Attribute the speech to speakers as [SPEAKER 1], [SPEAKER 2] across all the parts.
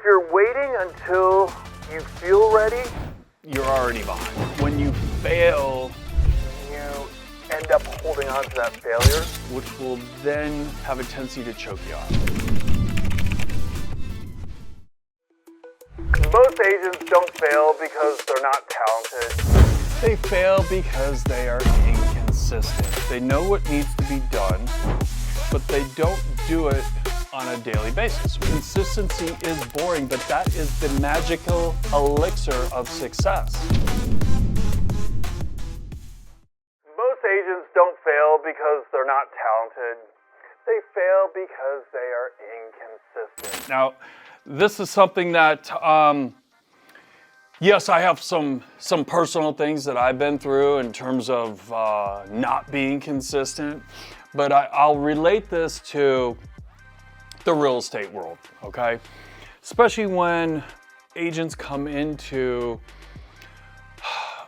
[SPEAKER 1] you're waiting until you feel ready,
[SPEAKER 2] you're already behind. When you fail,
[SPEAKER 1] you end up holding on to that failure.
[SPEAKER 2] which will then have a tendency to choke you off.
[SPEAKER 1] Most agents don't fail because they're not talented.
[SPEAKER 2] They fail because they are inconsistent. They know what needs to be done, but they don't do it on a daily basis. Consistency is boring, but that is the magical elixir of success.
[SPEAKER 1] Most agents don't fail because they're not talented. They fail because they are inconsistent.
[SPEAKER 2] Now, this is something that, yes, I have some personal things that I've been through in terms of not being consistent, but I'll relate this to the real estate world, okay? Especially when agents come into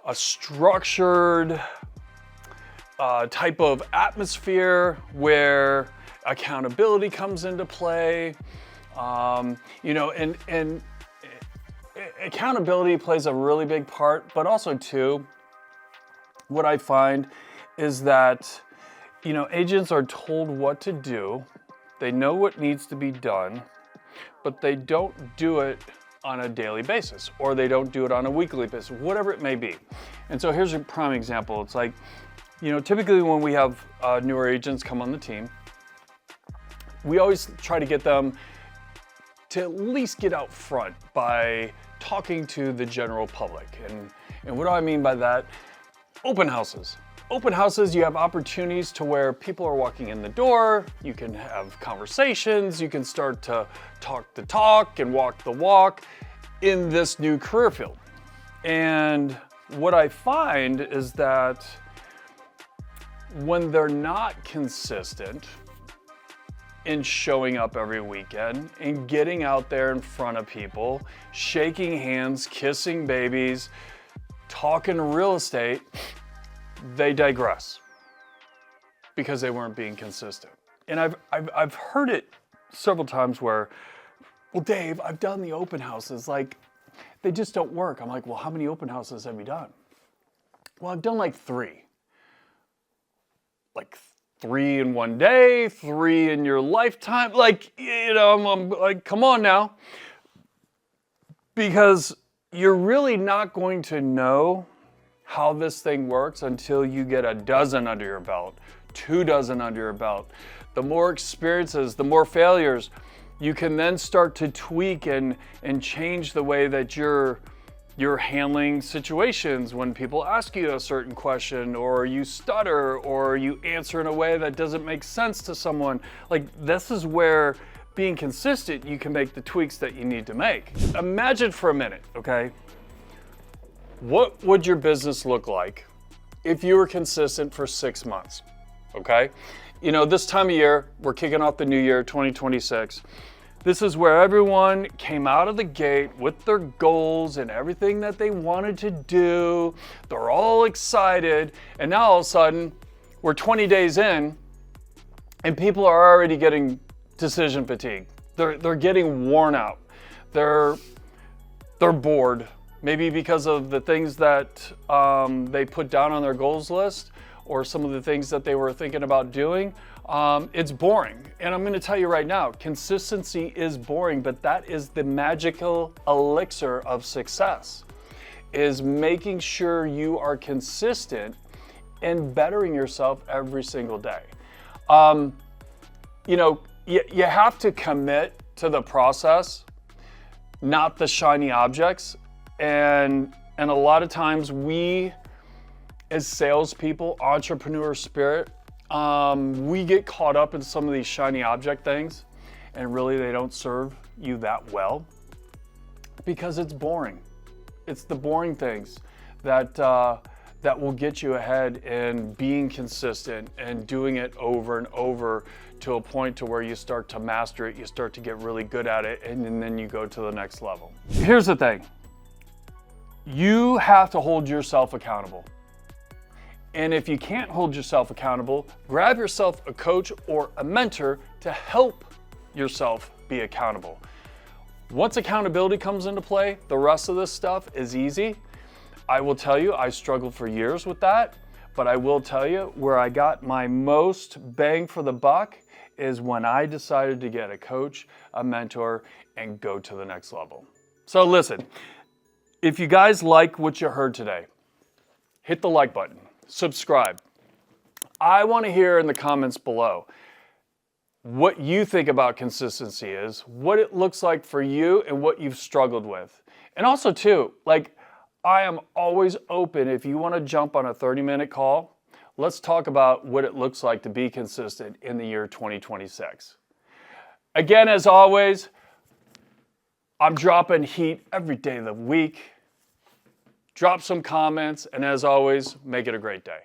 [SPEAKER 2] a structured type of atmosphere where accountability comes into play, and accountability plays a really big part, but also too, what I find is that, agents are told what to do. They know what needs to be done, but they don't do it on a daily basis, or they don't do it on a weekly basis, whatever it may be. And so here's a prime example. It's like, typically when we have newer agents come on the team, we always try to get them to at least get out front by talking to the general public. And what do I mean by that? Open houses. Open houses, you have opportunities to where people are walking in the door, you can have conversations, you can start to talk the talk and walk the walk in this new career field. And what I find is that when they're not consistent in showing up every weekend and getting out there in front of people, shaking hands, kissing babies, talking real estate, they digress because they weren't being consistent. And I've heard it several times where, well, Dave, I've done the open houses, like they just don't work. I'm like, well, how many open houses have you done? Well, I've done like 3. Like 3 in one day, 3 in your lifetime. Like, I'm like, come on now. Because you're really not going to know how this thing works until you get a dozen under your belt, 2 dozen under your belt. The more experiences, the more failures, you can then start to tweak and change the way that you're handling situations when people ask you a certain question, or you stutter, or you answer in a way that doesn't make sense to someone. Like, this is where being consistent, you can make the tweaks that you need to make. Imagine for a minute, okay? What would your business look like if you were consistent for 6 months, okay? This time of year, we're kicking off the new year, 2026. This is where everyone came out of the gate with their goals and everything that they wanted to do. They're all excited, and now all of a sudden, we're 20 days in, and people are already getting decision fatigue. They're getting worn out. They're bored. Maybe because of the things that they put down on their goals list, or some of the things that they were thinking about doing. It's boring. And I'm gonna tell you right now, consistency is boring, but that is the magical elixir of success, is making sure you are consistent and bettering yourself every single day. You have to commit to the process, not the shiny objects. And a lot of times we, as salespeople, entrepreneur spirit, we get caught up in some of these shiny object things, and really they don't serve you that well because it's boring. It's the boring things that will get you ahead in being consistent and doing it over and over to a point to where you start to master it, you start to get really good at it, and then you go to the next level. Here's the thing. You have to hold yourself accountable. And if you can't hold yourself accountable, grab yourself a coach or a mentor to help yourself be accountable. Once accountability comes into play, the rest of this stuff is easy. I will tell you, I struggled for years with that, but I will tell you where I got my most bang for the buck is when I decided to get a coach, a mentor, and go to the next level. So listen, if you guys like what you heard today, hit the like button, subscribe. I want to hear in the comments below what you think about consistency is, what it looks like for you, and what you've struggled with. And also too, like, I am always open if you want to jump on a 30-minute call. Let's talk about what it looks like to be consistent in the year 2026. Again, as always, I'm dropping heat every day of the week. Drop some comments, and as always, make it a great day.